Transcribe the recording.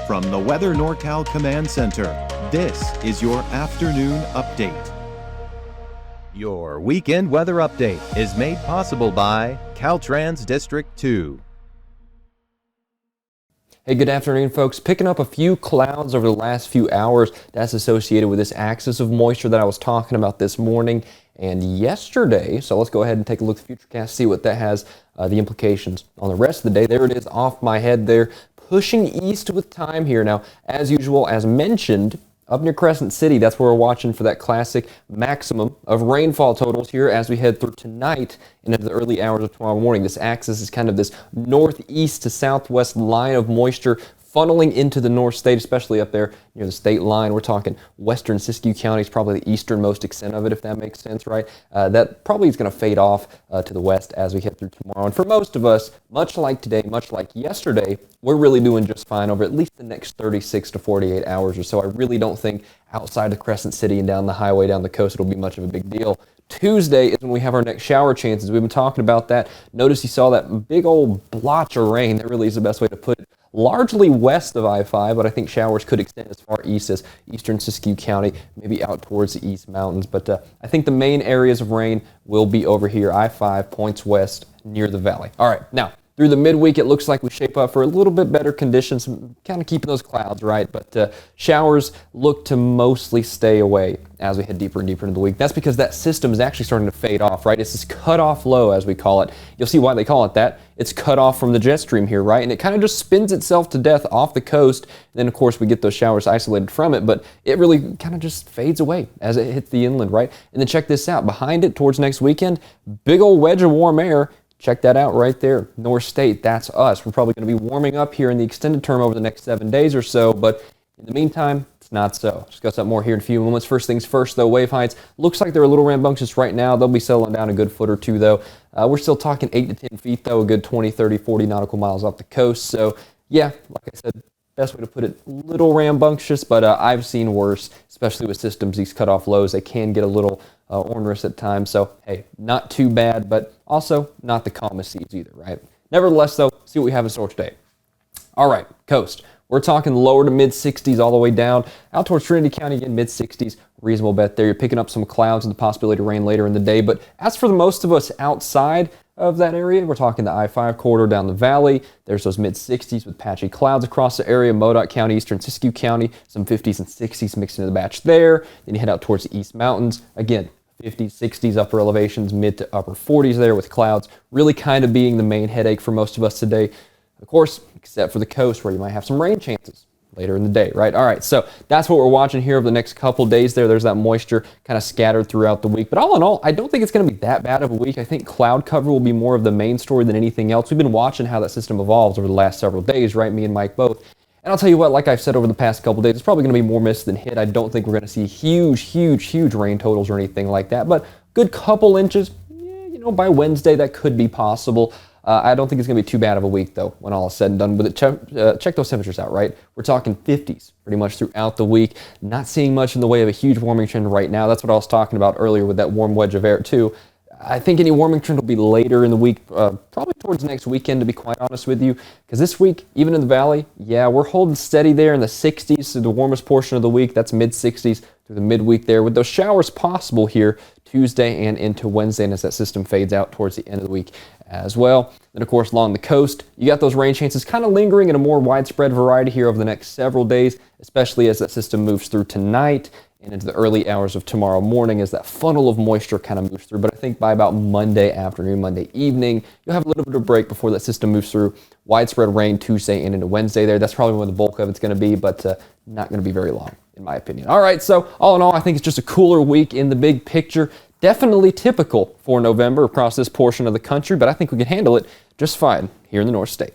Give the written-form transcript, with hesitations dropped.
From the Weather NorCal Command Center, this is your afternoon update. Your weekend weather update is made possible by Caltrans District 2. Hey, good afternoon, folks. Picking up a few clouds over the last few hours. That's associated with this axis of moisture that I was talking about this morning and yesterday. So let's go ahead and take a look at the futurecast, see what that has, the implications on the rest of the day. There it is off my head there, pushing east with time here. Now, as usual, as mentioned, up near Crescent City, that's where we're watching for that classic maximum of rainfall totals here as we head through tonight and into the early hours of tomorrow morning. This axis is kind of this northeast to southwest line of moisture funneling into the North State, especially up there near the state line. We're talking western Siskiyou County is probably the easternmost extent of it, if that makes sense, right? That probably is going to fade off to the west as we head through tomorrow. And for most of us, much like today, much like yesterday, we're really doing just fine over at least the next 36 to 48 hours or so. I really don't think outside of Crescent City and down the highway, down the coast, it'll be much of a big deal. Tuesday is when we have our next shower chances. We've been talking about that. Notice you saw that big old blotch of rain. That really is the best way to put it. Largely west of I-5, but I think showers could extend as far east as eastern Siskiyou County, maybe out towards the East Mountains. But I think the main areas of rain will be over here, I-5, points west near the valley. All right, now, through the midweek, it looks like we shape up for a little bit better conditions, kind of keeping those clouds, right? But showers look to mostly stay away as we head deeper and deeper into the week. That's because that system is actually starting to fade off, right? It's this cutoff low, as we call it. You'll see why they call it that. It's cut off from the jet stream here, right? And it kind of just spins itself to death off the coast. And then, of course, we get those showers isolated from it, but it really kind of just fades away as it hits the inland, right? And then check this out. Behind it, towards next weekend, big old wedge of warm air. Check that out right there, North State, that's us. We're probably going to be warming up here in the extended term over the next 7 days or so, but in the meantime, it's not so. Discuss that more here in a few moments. First things first, though, wave heights. Looks like they're a little rambunctious right now. They'll be settling down a good foot or two, though. We're still talking 8 to 10 feet, though, a good 20, 30, 40 nautical miles off the coast. So, yeah, like I said, best way to put it, little rambunctious, but I've seen worse, especially with systems, these cutoff lows. They can get a little onerous at times. So, hey, not too bad, but also not the calmest seas either, right? Nevertheless, though, see what we have in store today. All right, coast. We're talking lower to mid-60s all the way down. Out towards Trinity County, again, mid-60s. Reasonable bet there. You're picking up some clouds and the possibility of rain later in the day. But as for the most of us outside of that area, we're talking the I-5 corridor down the valley. There's those mid-60s with patchy clouds across the area. Modoc County, eastern Siskiyou County, some 50s and 60s mixed into the batch there. Then you head out towards the East Mountains. Again, 50s, 60s, upper elevations, mid to upper 40s there with clouds. Really kind of being the main headache for most of us today. Of course, except for the coast where you might have some rain chances later in the day, right? All right, so that's what we're watching here over the next couple days there. There's that moisture kind of scattered throughout the week. But all in all, I don't think it's going to be that bad of a week. I think cloud cover will be more of the main story than anything else. We've been watching how that system evolves over the last several days, right? Me and Mike both. And I'll tell you what, like I've said over the past couple days, it's probably going to be more mist than hit. I don't think we're going to see huge rain totals or anything like that. But good couple inches, by Wednesday, that could be possible. I don't think it's going to be too bad of a week, though, when all is said and done with it. Check those temperatures out, right? We're talking 50s pretty much throughout the week. Not seeing much in the way of a huge warming trend right now. That's what I was talking about earlier with that warm wedge of air, too. I think any warming trend will be later in the week, probably towards next weekend, to be quite honest with you. Because this week, even in the valley, yeah, we're holding steady there in the 60s to the warmest portion of the week. That's mid-60s through the midweek there, with those showers possible here Tuesday and into Wednesday, and as that system fades out towards the end of the week as well. Then, of course, along the coast, you got those rain chances kind of lingering in a more widespread variety here over the next several days, especially as that system moves through tonight and into the early hours of tomorrow morning as that funnel of moisture kind of moves through. But I think by about Monday afternoon, Monday evening, you'll have a little bit of a break before that system moves through. Widespread rain Tuesday and into Wednesday there. That's probably where the bulk of it's going to be, but not going to be very long, in my opinion. All right, so all in all, I think it's just a cooler week in the big picture. Definitely typical for November across this portion of the country, but I think we can handle it just fine here in the North State.